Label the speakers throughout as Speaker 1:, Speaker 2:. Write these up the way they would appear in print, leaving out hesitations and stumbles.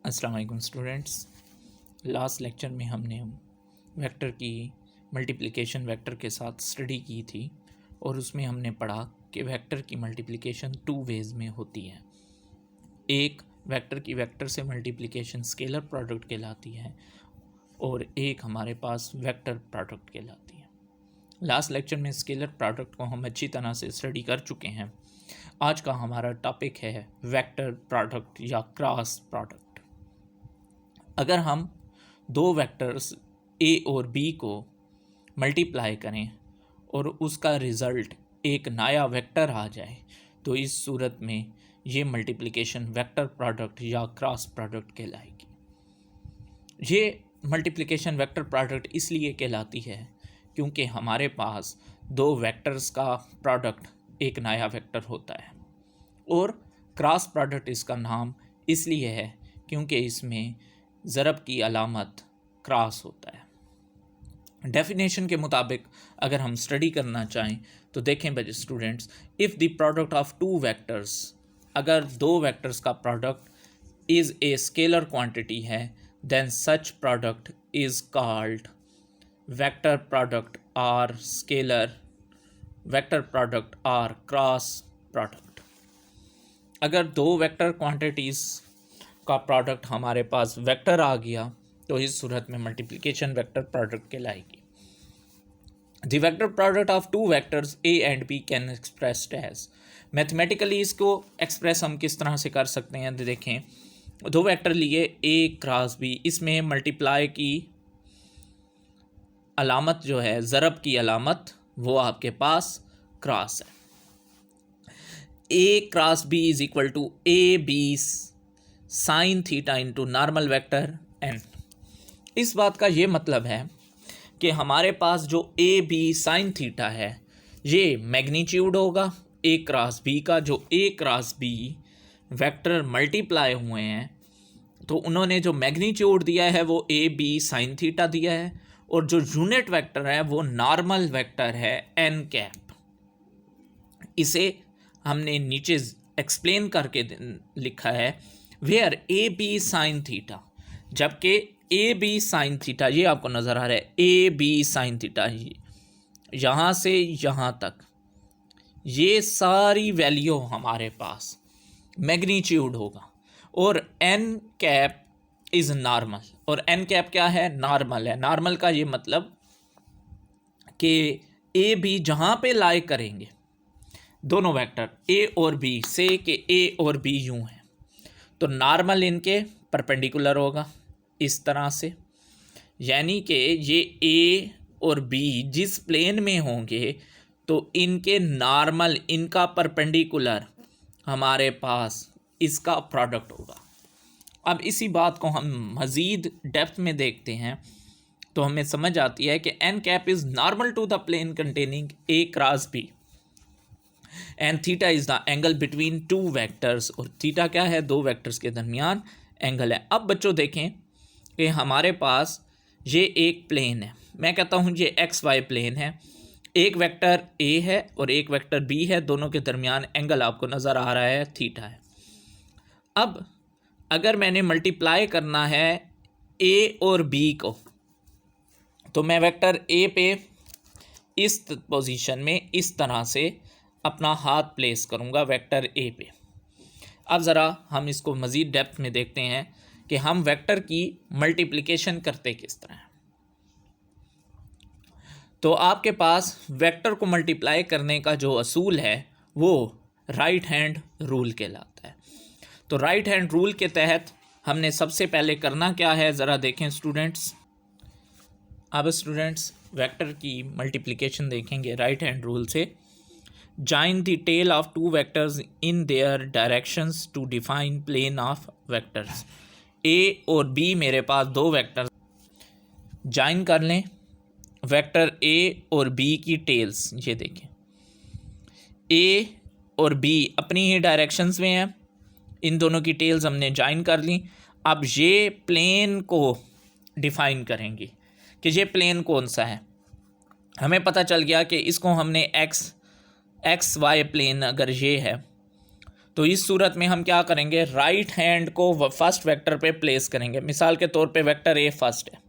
Speaker 1: अस्सलाम वालेकुम students. Last lecture में हमने वेक्टर की मल्टीप्लिकेशन वेक्टर के साथ स्टडी की थी और उसमें हमने पढ़ा कि वेक्टर की मल्टीप्लिकेशन टू वेज़ में होती है। एक वेक्टर की वेक्टर से मल्टीप्लिकेशन स्केलर प्रोडक्ट कहलाती है और एक हमारे पास वेक्टर प्रोडक्ट कहलाती है। लास्ट लेक्चर में स्केलर प्रोडक्ट को हम अच्छी तरह से स्टडी कर चुके हैं। आज का हमारा टॉपिक है वेक्टर प्रोडक्ट या क्रॉस प्रोडक्ट। अगर हम दो वेक्टर्स ए और बी को मल्टीप्लाई करें और उसका रिज़ल्ट एक नया वेक्टर आ जाए तो इस सूरत में ये मल्टीप्लिकेशन वेक्टर प्रोडक्ट या क्रॉस प्रोडक्ट कहलाएगी। ये मल्टीप्लिकेशन वेक्टर प्रोडक्ट इसलिए कहलाती है क्योंकि हमारे पास दो वेक्टर्स का प्रोडक्ट एक नया वेक्टर होता है, और क्रॉस प्रोडक्ट इसका नाम इसलिए है क्योंकि इसमें ज़रब की अलामत क्रॉस होता है। डेफिनेशन के मुताबिक अगर हम स्टडी करना चाहें तो देखें बच्चे students, if the product of two vectors, अगर दो वेक्टर्स का product is a scalar quantity है then such product is called vector product और स्केलर वेक्टर प्रोडक्ट और क्रॉस प्रोडक्ट। अगर दो वेक्टर क्वांटिटीज़ का प्रोडक्ट हमारे पास वेक्टर आ गया तो इस सूरत में मल्टीप्लिकेशन वेक्टर प्रोडक्ट कहलाएगी। The vector product of two vectors A and B can expressed as, mathematically इसको एक्सप्रेस हम किस तरह से कर सकते हैं। देखें, दो वेक्टर लिए ए क्रॉस बी, इसमें मल्टीप्लाई की अलामत जो है, ज़रब की अलामत, वो आपके पास क्रॉस है। A cross B is equal to A B sine theta into normal vector N. इस बात का ये मतलब है कि हमारे पास जो ए बी साइन थीटा है ये मैग्नीट्यूड होगा ए क्रॉस बी का। जो ए क्रॉस बी वेक्टर मल्टीप्लाई हुए हैं तो उन्होंने जो मैग्नीट्यूड दिया है वो ए बी साइन थीटा दिया है, और जो यूनिट वेक्टर है वो नॉर्मल वेक्टर है एन कैप। इसे हमने नीचे एक्सप्लेन करके लिखा है where A B sine theta, जबकि ए बी साइन थीटा ये आपको नज़र आ रहा है, ए बी साइन थीटा यहाँ से यहाँ तक ये सारी वैल्यू हमारे पास मैग्नीट्यूड होगा, और एन कैप इज़ नॉर्मल। और एन कैप क्या है? नॉर्मल है। नॉर्मल का ये मतलब कि ए बी जहाँ पे लाई करेंगे दोनों वेक्टर ए और बी से, कि ए और बी यूँ हैं तो नॉर्मल इनके परपेंडिकुलर होगा इस तरह से, यानी कि ये ए और बी जिस प्लेन में होंगे तो इनके नॉर्मल, इनका परपेंडिकुलर हमारे पास इसका प्रोडक्ट होगा। अब इसी बात को हम मज़ीद डेप्थ में देखते हैं तो हमें समझ आती है कि N cap is normal to the plane containing A cross B and theta is the angle between two vectors. और थीटा क्या है? दो वेक्टर्स के दरमियान एंगल है। अब बच्चों देखें कि हमारे पास ये एक प्लेन है, मैं कहता हूँ ये एक्स वाई प्लेन है, एक वेक्टर ए है और एक वेक्टर बी है, दोनों के दरमियान एंगल आपको नज़र आ रहा है थीटा है। अब अगर मैंने मल्टीप्लाई करना है ए और बी को तो मैं वेक्टर ए पे इस पोजीशन में इस तरह से अपना हाथ प्लेस करूँगा वेक्टर ए पे। अब ज़रा हम इसको मज़ीद डेप्थ में देखते हैं कि हम वेक्टर की मल्टीप्लिकेशन करते किस तरह हैं। तो आपके पास वेक्टर को मल्टीप्लाई करने का जो असूल है वो राइट हैंड रूल कहलाता है। तो राइट हैंड रूल के तहत हमने सबसे पहले करना क्या है, ज़रा देखें स्टूडेंट्स। अब स्टूडेंट्स वेक्टर की मल्टीप्लिकेशन देखेंगे राइट हैंड रूल से। Join the tail of two vectors in their directions to define plane of vectors। A और B मेरे पास दो वेक्टर ज्वाइन कर लें, वेक्टर A और B की टेल्स ये देखें, A और B अपनी ही डायरेक्शंस में हैं, इन दोनों की टेल्स हमने ज्वाइन कर ली। अब ये प्लेन को डिफ़ाइन करेंगे कि ये प्लेन कौन सा है। हमें पता चल गया कि इसको हमने एक्स वाई प्लेन अगर ये है तो इस सूरत में हम क्या करेंगे, राइट हैंड को फर्स्ट वेक्टर पे प्लेस करेंगे। मिसाल के तौर पे वेक्टर ए फर्स्ट है,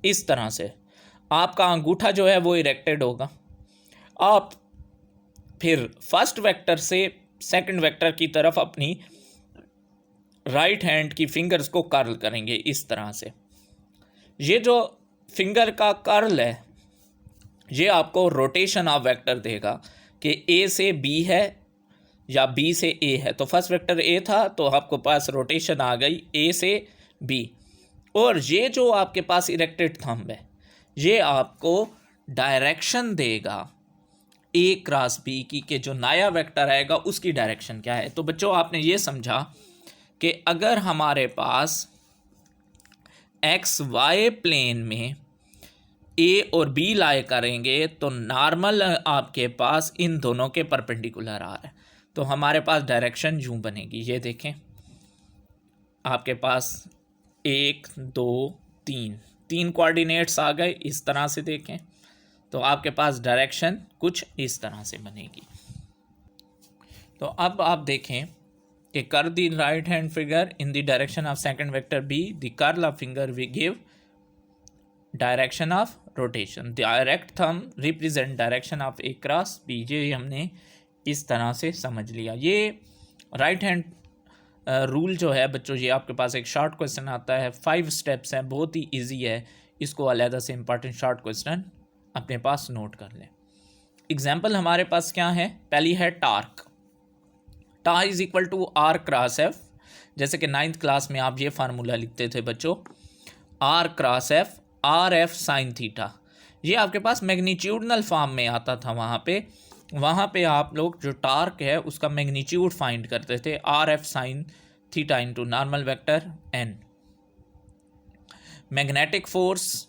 Speaker 1: इस तरह से आपका अंगूठा जो है वो इरेक्टेड होगा। आप फिर फर्स्ट वेक्टर से सेकंड वेक्टर की तरफ अपनी राइट हैंड की फिंगर्स को कर्ल करेंगे इस तरह से। ये जो फिंगर का कर्ल है ये आपको रोटेशन ऑफ वेक्टर देगा कि ए से बी है या बी से ए है। तो फर्स्ट वेक्टर ए था तो आपको पास रोटेशन आ गई ए से बी। और ये जो आपके पास इरेक्टेड थंब है ये आपको डायरेक्शन देगा ए क्रॉस बी की, के जो नया वेक्टर आएगा उसकी डायरेक्शन क्या है। तो बच्चों आपने ये समझा कि अगर हमारे पास एक्स वाई प्लेन में ए और बी लाई करेंगे तो नॉर्मल आपके पास इन दोनों के परपेंडिकुलर आ रहा है, तो हमारे पास डायरेक्शन यूँ बनेगी। ये देखें आपके पास 1 2 3 कोऑर्डिनेट्स आ गए, इस तरह से देखें तो आपके पास डायरेक्शन कुछ इस तरह से बनेगी। तो अब आप देखें कि कर दी right hand finger in the direction of second vector B, the curl of finger we give direction of rotation, direct thumb represent direction of A cross B. ये हमने इस तरह से समझ लिया। ये राइट हैंड रूल जो है बच्चों, ये आपके पास एक शॉर्ट क्वेश्चन आता है, 5 स्टेप्स हैं, बहुत ही इजी है। इसको अलहदा से इंपॉर्टेंट शॉर्ट क्वेश्चन अपने पास नोट कर लें। एग्जाम्पल हमारे पास क्या है, पहली है torque. Tau is equal to R cross F. जैसे कि 9th क्लास में आप ये फार्मूला लिखते थे बच्चों, R cross F, R F sine theta. ये आपके पास मैग्नीट्यूडनल फॉर्म में आता था। वहाँ पे आप लोग जो टार्क है उसका मैग्नीट्यूड फाइंड करते थे, R F sine theta into normal vector N. Magnetic force,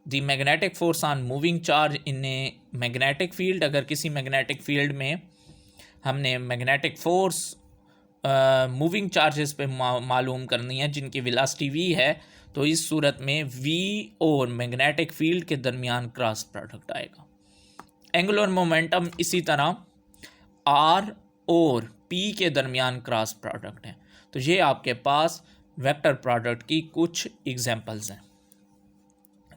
Speaker 1: the magnetic force on moving charge in a magnetic field. अगर किसी मैग्नेटिक फील्ड में हमने मैग्नेटिक फोर्स मूविंग चार्जेस पे मालूम करनी है जिनकी वेलोसिटी वी है, तो इस सूरत में वी और मैग्नेटिक फील्ड के दरमियान क्रॉस प्रोडक्ट आएगा। एंगुलर मोमेंटम इसी तरह आर और पी के दरमियान क्रॉस प्रोडक्ट है। तो ये आपके पास वेक्टर प्रोडक्ट की कुछ एग्जांपल्स हैं।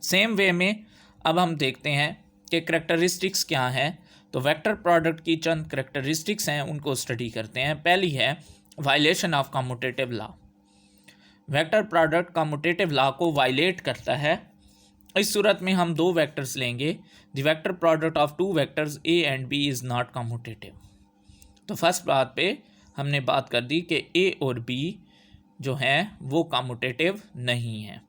Speaker 1: सेम वे में अब हम देखते हैं कि करैक्टरिस्टिक्स क्या हैं। तो वेक्टर प्रोडक्ट की चंद करैक्टरिस्टिक्स हैं, उनको स्टडी करते हैं। पहली है violation of commutative law. Vector product commutative law को वायलेट करता है। इस सूरत में हम 2 वेक्टर्स लेंगे, the vector product of 2 vectors A and B is not commutative. तो फर्स्ट बात पे हमने बात कर दी कि ए और बी जो हैं वो कम्यूटेटिव नहीं है।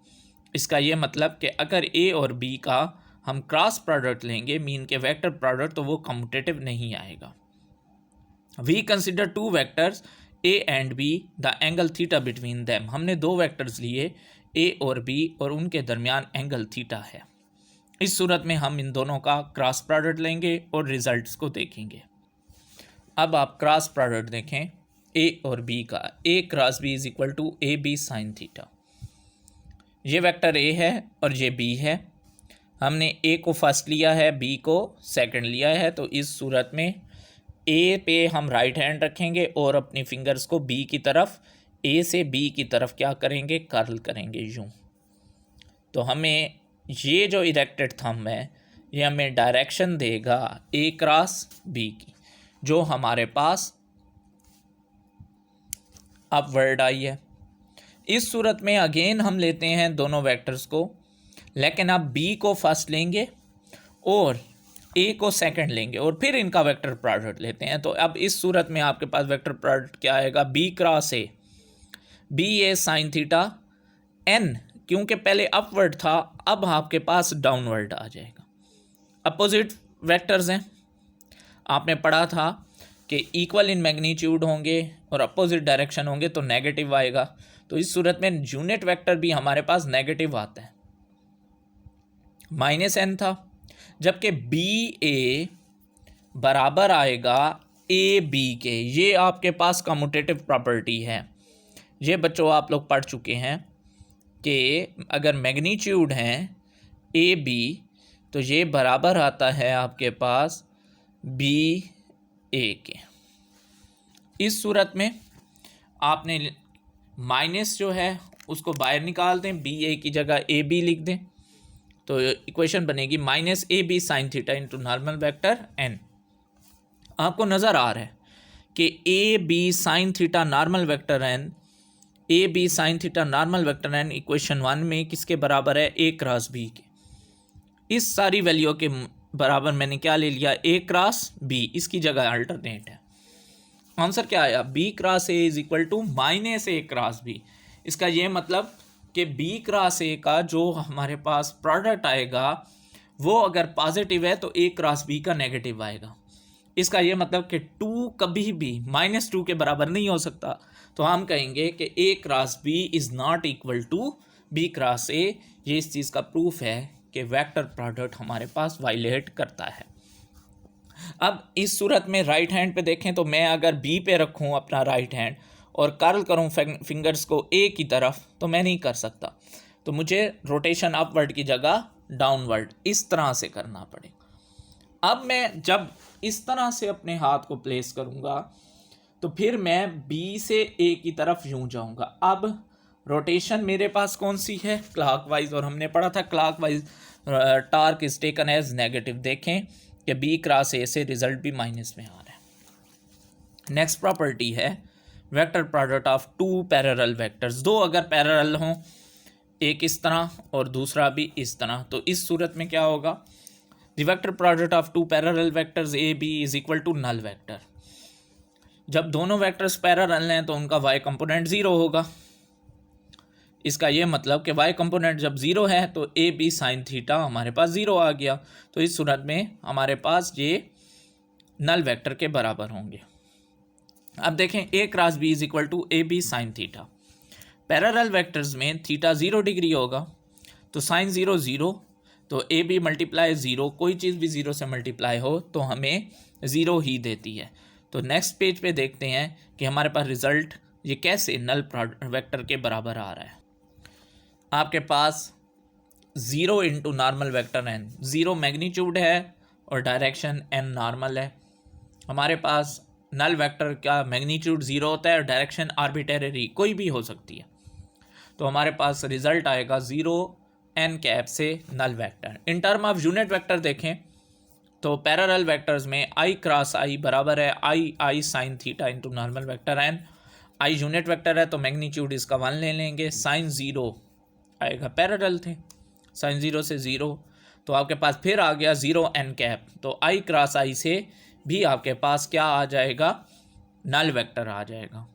Speaker 1: इसका ये मतलब कि अगर ए और बी का हम क्रॉस प्रोडक्ट लेंगे मीन के वेक्टर प्रोडक्ट, तो वो कम्यूटेटिव नहीं आएगा। We consider 2 vectors A and B, the angle theta between them. हमने 2 वेक्टर्स लिए ए और बी और उनके दरमियान एंगल थीटा है। इस सूरत में हम इन दोनों का क्रॉस प्रोडक्ट लेंगे और रिजल्ट्स को देखेंगे। अब आप क्रॉस प्रोडक्ट देखें ए और बी का, A cross B is equal to A B sine theta. ये वेक्टर ए है और ये बी है। हमने ए को फर्स्ट लिया है, बी को सेकंड लिया है। तो इस सूरत में ए पे हम राइट हैंड रखेंगे और अपनी फिंगर्स को बी की तरफ, ए से बी की तरफ क्या करेंगे, कर्ल करेंगे यूँ। तो हमें ये जो इरेक्टेड थंब है ये हमें डायरेक्शन देगा ए क्रॉस बी की, जो हमारे पास अपवर्ड आई है। इस सूरत में अगेन हम लेते हैं दोनों वेक्टर्स को, लेकिन अब बी को फर्स्ट लेंगे और ए को सेकंड लेंगे और फिर इनका वेक्टर प्रोडक्ट लेते हैं। तो अब इस सूरत में आपके पास वेक्टर प्रोडक्ट क्या आएगा, B cross A, B A sine theta N, क्योंकि पहले अपवर्ड था अब आपके पास डाउनवर्ड आ जाएगा। अपोजिट वेक्टर्स हैं, आपने पढ़ा था कि इक्वल इन मैग्नीट्यूड होंगे और अपोजिट डायरेक्शन होंगे तो नेगेटिव आएगा। तो इस सूरत में यूनिट वेक्टर भी हमारे पास नेगेटिव आता है, -n था, जबकि बी ए बराबर आएगा ए बी के। ये आपके पास कम्यूटेटिव प्रॉपर्टी है। ये बच्चों आप लोग पढ़ चुके हैं कि अगर मैग्नीट्यूड हैं ए बी तो ये बराबर आता है आपके पास बी ए के। इस सूरत में आपने माइनस जो है उसको बाहर निकाल दें, बी ए की जगह ए बी लिख दें, तो इक्वेशन बनेगी minus A B sine theta into normal vector N. आपको नज़र आ रहा है कि A B sine theta normal vector N, A B sine theta normal vector N equation 1 में किसके बराबर है, ए क्रॉस बी के। इस सारी वैल्यू के बराबर मैंने क्या ले लिया, ए क्रॉस बी, इसकी जगह अल्टरनेट है। आंसर क्या आया, B cross A is equal to minus A cross B. इसका ये मतलब कि बी क्रॉस ए का जो हमारे पास प्रोडक्ट आएगा वो अगर पॉजिटिव है तो ए क्रॉस बी का नेगेटिव आएगा। इसका ये मतलब कि 2 कभी भी -2 के बराबर नहीं हो सकता, तो हम कहेंगे कि A cross B is not equal to B cross A. ये इस चीज़ का प्रूफ है कि वेक्टर प्रोडक्ट हमारे पास वायलेट करता है। अब इस सूरत में राइट हैंड पे देखें तो मैं अगर बी पे रखूं अपना राइट हैंड और कर्ल करूं फिंगर्स को ए की तरफ तो मैं नहीं कर सकता, तो मुझे रोटेशन अपवर्ड की जगह डाउनवर्ड इस तरह से करना पड़ेगा। अब मैं जब इस तरह से अपने हाथ को प्लेस करूंगा तो फिर मैं बी से ए की तरफ यूं जाऊंगा। अब रोटेशन मेरे पास कौन सी है, क्लॉकवाइज, और हमने पढ़ा था clockwise torque is taken as negative. देखें कि बी क्रॉस ए से रिजल्ट भी माइनस में आ रहा है। नेक्स्ट प्रॉपर्टी है vector product of 2 parallel vectors. दो अगर पैरेलल हों, एक इस तरह और दूसरा भी इस तरह, तो इस सूरत में क्या होगा, the vector product of 2 parallel vectors A B is equal to null vector. जब दोनों वेक्टर्स पैरेलल हैं तो उनका वाई कंपोनेंट 0 होगा। इसका ये मतलब कि वाई कंपोनेंट जब 0 है तो ए बी साइन थीटा हमारे पास 0 आ गया, तो इस सूरत में हमारे पास ये नल वेक्टर के बराबर होंगे। अब देखें A cross B is equal to A B sine theta. Parallel vectors में थीटा 0 डिग्री होगा तो साइन 0 0, तो ए बी मल्टीप्लाई 0, कोई चीज़ भी 0 से मल्टीप्लाई हो तो हमें 0 ही देती है। तो नेक्स्ट पेज पे देखते हैं कि हमारे पास रिजल्ट ये कैसे नल वेक्टर के बराबर आ रहा है। आपके पास 0 into normal vector N, 0 magnitude है और डायरेक्शन एन नॉर्मल है। हमारे पास नल वेक्टर का मैग्नीट्यूड 0 होता है और डायरेक्शन आर्बिट्रेरी कोई भी हो सकती है, तो हमारे पास रिजल्ट आएगा 0 एन कैप से null vector. In term of unit vector देखें तो पैरेलल वेक्टर्स में आई क्रॉस आई बराबर है i sine theta into normal vector N. I unit vector है तो मैग्नीट्यूड इसका 1 ले लेंगे, साइन 0 आएगा, पैरेलल थे, साइन 0 से 0, तो आपके पास फिर आ गया 0 एन कैप, तो आई क्रॉस आई से भी आपके पास क्या आ जाएगा, नल वेक्टर आ जाएगा।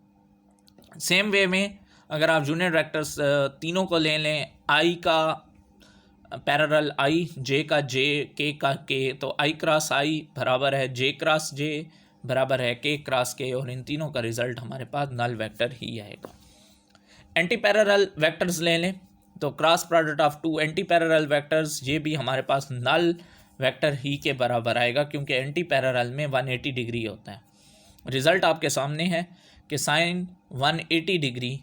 Speaker 1: सेम वे में अगर आप यूनिट वेक्टर्स तीनों को ले लें, आई का पैरेलल आई, जे का जे, के का के, तो आई क्रॉस आई बराबर है जे क्रॉस जे बराबर है के क्रॉस के, और इन तीनों का रिजल्ट हमारे पास नल वेक्टर ही आएगा। एंटी पैरेलल वेक्टर्स ले लें तो cross product of 2 anti parallel vectors, ये भी हमारे पास नल वेक्टर ही के बराबर आएगा क्योंकि एंटी पैरेलल में 180 डिग्री होता है। रिजल्ट आपके सामने है कि साइन 180 डिग्री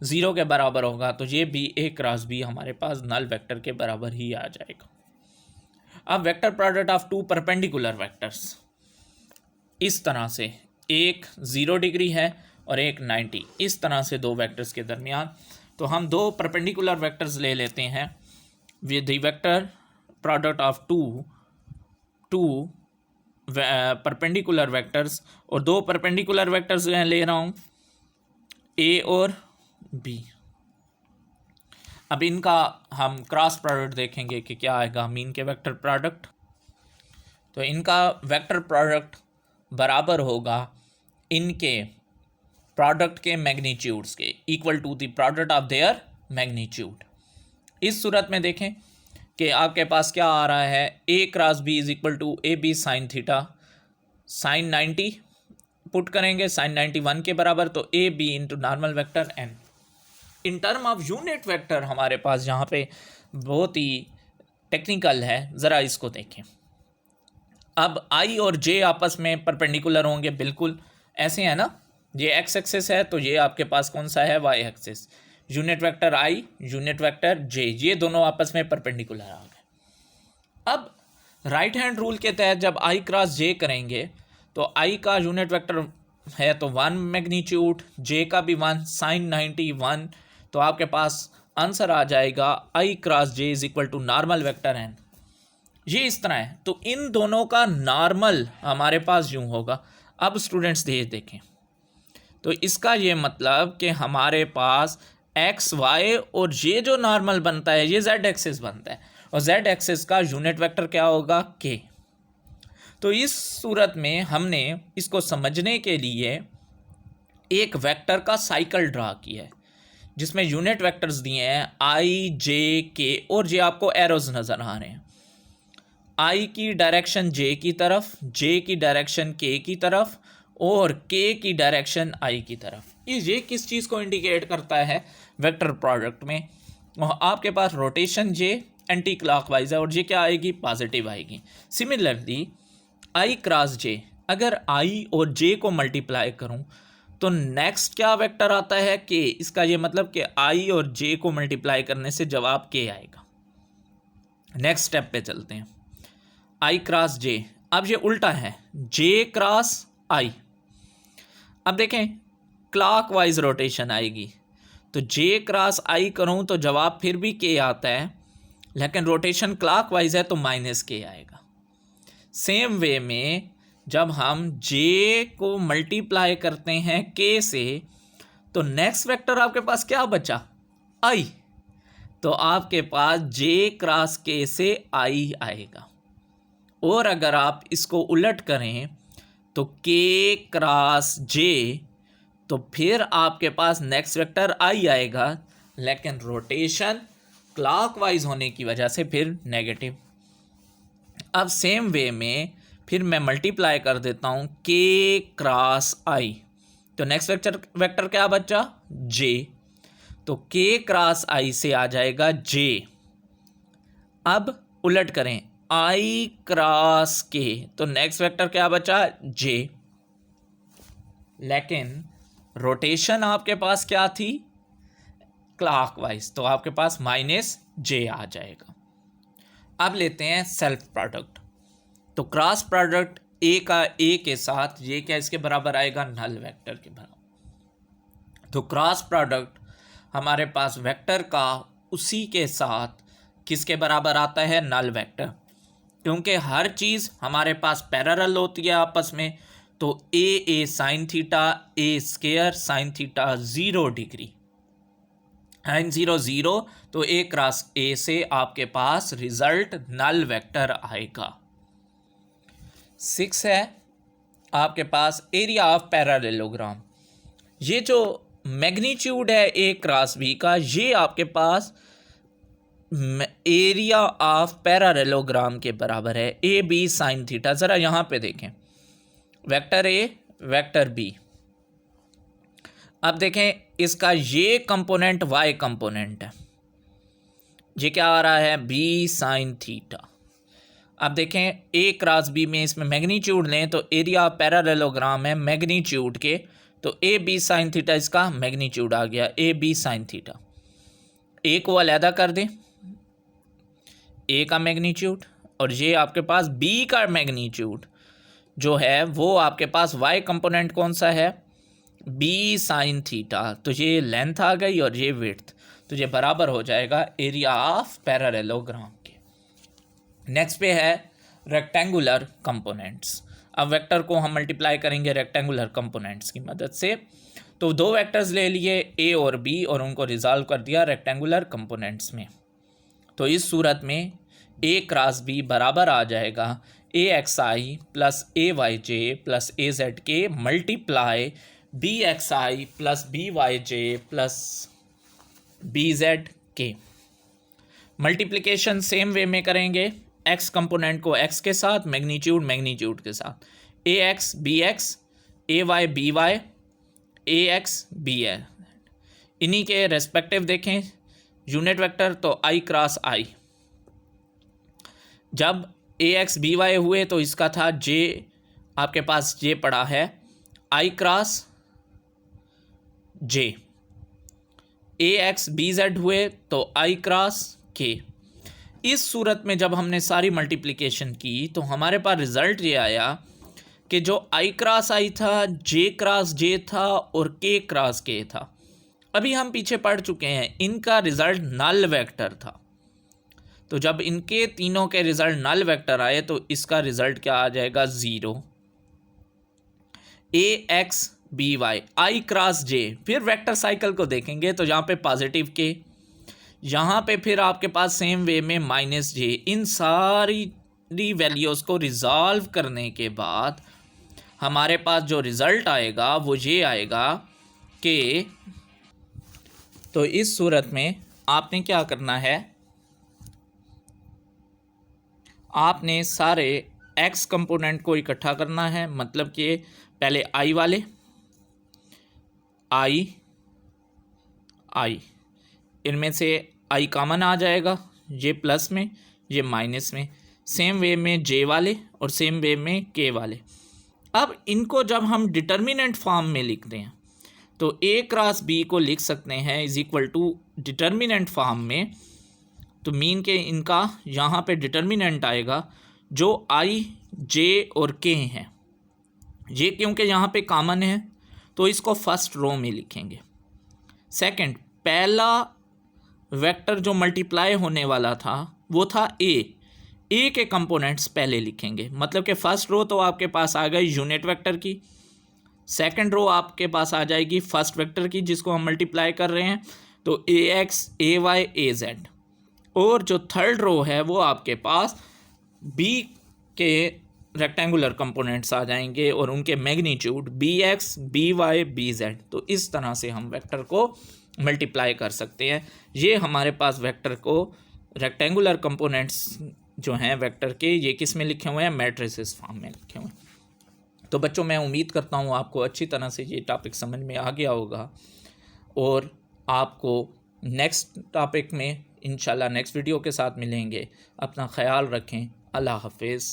Speaker 1: 0 के बराबर होगा, तो ये भी ए क्रॉस बी हमारे पास नल वेक्टर के बराबर ही आ जाएगा। अब vector product of 2 perpendicular vectors, इस तरह से एक 0 डिग्री है और एक 90, इस तरह से दो वेक्टर्स के दरमियान, तो हम दो परपेंडिकुलर वेक्टर्स ले लेते हैं with the vector product of 2 perpendicular vectors, और दो परपेंडिकुलर वेक्टर्स ले रहा हूँ ए और बी। अब इनका हम क्रॉस प्रोडक्ट देखेंगे कि क्या आएगा मीन के वेक्टर प्रोडक्ट, तो इनका वेक्टर प्रोडक्ट बराबर होगा इनके प्रोडक्ट के मैग्नीट्यूड्स के, equal to the product of their magnitude. इस सूरत में देखें कि आपके पास क्या आ रहा है, A cross B is equal to A B sine theta, sine 90 put करेंगे, साइन 91 के बराबर, तो A B into normal vector N. In term of unit vector हमारे पास यहाँ पे बहुत ही टेक्निकल है, ज़रा इसको देखें। अब आई और जे आपस में परपेंडिकुलर होंगे, बिल्कुल ऐसे है ना, ये एक्स एक्सिस है तो ये आपके पास कौन सा है, वाई एक्सिस। यूनिट वेक्टर आई, यूनिट वेक्टर जे, ये दोनों आपस में परपेंडिकुलर आ गए। अब राइट हैंड रूल के तहत जब आई क्रॉस जे करेंगे तो आई का यूनिट वेक्टर है तो 1 मैग्नीट्यूड, जे का भी 1, साइन 91, तो आपके पास आंसर आ जाएगा i cross j is equal to normal vector N. ये इस तरह है, तो इन दोनों का नॉर्मल हमारे पास यूं होगा। अब स्टूडेंट्स देखें, तो इसका ये मतलब कि हमारे पास एक्स वाई और ये जो नॉर्मल बनता है ये जेड एक्सिस बनता है, और जेड एक्सिस का यूनिट वेक्टर क्या होगा, के। तो इस सूरत में हमने इसको समझने के लिए एक वेक्टर का साइकिल ड्रा किया है, जिसमें यूनिट वेक्टर्स दिए हैं आई, जे, के, और ये आपको एरोज नज़र आ रहे हैं। आई की डायरेक्शन जे की तरफ, जे की डायरेक्शन के की तरफ, और के की डायरेक्शन आई की तरफ। ये किस चीज़ को इंडिकेट करता है, वेक्टर प्रोडक्ट में आपके पास रोटेशन जे एंटी क्लॉकवाइज है, और ये क्या आएगी, पॉजिटिव आएगी। सिमिलरली आई क्रॉस जे, अगर आई और जे को मल्टीप्लाई करूं तो नेक्स्ट क्या वेक्टर आता है, के। इसका ये मतलब कि आई और जे को मल्टीप्लाई करने से जवाब के आएगा। नेक्स्ट स्टेप पे चलते हैं, आई क्रॉस जे। अब ये उल्टा है, जे क्रॉस आई। अब देखें क्लॉकवाइज रोटेशन आएगी, तो जे क्रॉस आई करूं तो जवाब फिर भी के आता है, लेकिन रोटेशन क्लॉकवाइज है तो माइनस के आएगा। सेम वे में जब हम जे को मल्टीप्लाई करते हैं के से, तो नेक्स्ट वेक्टर आपके पास क्या बचा, आई, तो आपके पास जे क्रॉस के से आई आएगा। और अगर आप इसको उलट करें तो के क्रॉस जे, तो फिर आपके पास नेक्स्ट वेक्टर आई आएगा, लेकिन रोटेशन क्लॉकवाइज होने की वजह से फिर नेगेटिव। अब सेम वे में फिर मैं मल्टीप्लाई कर देता हूँ के क्रॉस आई, तो नेक्स्ट वेक्टर क्या बचा, जे, तो के क्रॉस आई से आ जाएगा जे। अब उलट करें आई क्रॉस के, तो नेक्स्ट वेक्टर क्या बचा, जे, लेकिन रोटेशन आपके पास क्या थी, क्लॉकवाइज, तो आपके पास माइनस जे आ जाएगा। अब लेते हैं सेल्फ प्रोडक्ट, तो क्रॉस प्रोडक्ट ए का ए के साथ ये क्या इसके बराबर आएगा, नल वेक्टर के बराबर। तो क्रॉस प्रोडक्ट हमारे पास वेक्टर का उसी के साथ किसके बराबर आता है, नल वेक्टर, क्योंकि हर चीज़ हमारे पास पैरेलल होती है आपस में। तो A sine theta, A square sine theta 0 degree, sine 0 0, तो ए क्रॉस ए से आपके पास रिजल्ट नल वेक्टर आएगा। 6 है आपके पास एरिया ऑफ पैरेललोग्राम। ये जो मैग्नीट्यूड है ए क्रॉस बी का, ये आपके पास एरिया ऑफ पैरेललोग्राम के बराबर है, ए बी साइन थीटा। ज़रा यहाँ पे देखें, वेक्टर ए वेक्टर बी। अब देखें इसका ये कंपोनेंट वाई कंपोनेंट है, ये क्या आ रहा है, बी साइन थीटा। अब देखें ए क्रॉस बी में इसमें मैग्नीट्यूड लें तो एरिया पैरेललोग्राम है मैग्नीट्यूड के, तो ए बी साइन थीटा इसका मैग्नीट्यूड आ गया, ए बी साइन थीटा। ए को अलहदा कर दें, ए का मैग्नीट्यूड, और ये आपके पास बी का मैग्नीट्यूड जो है वो आपके पास वाई कंपोनेंट कौन सा है, बी साइन थीटा। तो ये लेंथ आ गई और ये विड्थ, तो ये बराबर हो जाएगा एरिया ऑफ पैरेललोग्राम के। नेक्स्ट पे है रेक्टेंगुलर कंपोनेंट्स। अब वेक्टर को हम मल्टीप्लाई करेंगे रेक्टेंगुलर कंपोनेंट्स की मदद से। तो दो वेक्टर्स ले लिए ए और बी और उनको रिजॉल्व कर दिया रेक्टेंगुलर कंपोनेंट्स में। तो इस सूरत में ए क्रॉस बी बराबर आ जाएगा ए एक्स आई प्लस ए वाई जे प्लस ए जेड के मल्टीप्लाई बी एक्स आई प्लस बी वाई जे प्लस बी जेड के। मल्टीप्लिकेशन सेम वे में करेंगे, एक्स कंपोनेंट को एक्स के साथ, मैग्नीट्यूड मैग्नीट्यूड के साथ, ए x B x, A Y B Y, A x B ए, इन्हीं के रेस्पेक्टिव देखें यूनिट वेक्टर, तो आई क्रॉस आई। जब ए एक्स बी वाई हुए तो इसका था जे, आपके पास जे पड़ा है आई क्रॉस जे। ए एक्स बी जेड हुए तो आई क्रॉस के। इस सूरत में जब हमने सारी मल्टीप्लिकेशन की तो हमारे पास रिजल्ट ये आया कि जो आई क्रॉस आई था, जे क्रॉस जे था और के क्रॉस के था। अभी हम पीछे पढ़ चुके हैं, इनका रिजल्ट नल वेक्टर था। तो जब इनके तीनों के रिजल्ट नल वेक्टर आए तो इसका रिजल्ट क्या आ जाएगा, 0। ए एक्स बी वाई, आई क्रॉस जे। फिर वेक्टर साइकिल को देखेंगे तो यहाँ पे पॉजिटिव के, यहाँ पे फिर आपके पास सेम वे में माइनस जे। इन सारी वैल्यूज़ को रिजॉल्व करने के बाद हमारे पास जो रिज़ल्ट आएगा वो ये आएगा कि, तो इस सूरत में आपने क्या करना है, आपने सारे एक्स कंपोनेंट को इकट्ठा करना है। मतलब कि पहले आई वाले, आई आई, इनमें से आई कॉमन आ जाएगा, ये प्लस में ये माइनस में। सेम वे में जे वाले और सेम वे में के वाले। अब इनको जब हम डिटर्मिनेंट फॉर्म में लिखते हैं तो ए क्रॉस बी को लिख सकते हैं is equal to determinant form में। तो मीन के इनका यहाँ पे डिटर्मिनेंट आएगा जो आई जे और के हैं, ये क्योंकि यहाँ पे कॉमन है तो इसको फर्स्ट रो में लिखेंगे। सेकंड, पहला वेक्टर जो मल्टीप्लाई होने वाला था वो था ए के कंपोनेंट्स पहले लिखेंगे। मतलब कि फर्स्ट रो तो आपके पास आ गई यूनिट वेक्टर की, सेकंड रो आपके पास आ जाएगी फर्स्ट वेक्टर की जिसको हम मल्टीप्लाई कर रहे हैं, तो A X A Y A Z. और जो थर्ड रो है वो आपके पास बी के रेक्टेंगुलर कंपोनेंट्स आ जाएंगे और उनके magnitude B X B Y B Z. तो इस तरह से हम वेक्टर को मल्टीप्लाई कर सकते हैं। ये हमारे पास वेक्टर को रेक्टेंगुलर कंपोनेंट्स जो हैं वेक्टर के, ये किस में लिखे हुए हैं, मैट्रिसेस फॉर्म में लिखे हुए हैं। तो बच्चों मैं उम्मीद करता हूँ आपको अच्छी तरह से ये टॉपिक समझ में आ गया होगा और आपको नेक्स्ट टॉपिक में इंशाल्लाह नेक्स्ट वीडियो के साथ मिलेंगे। अपना ख्याल रखें। अल्लाह हाफिज़।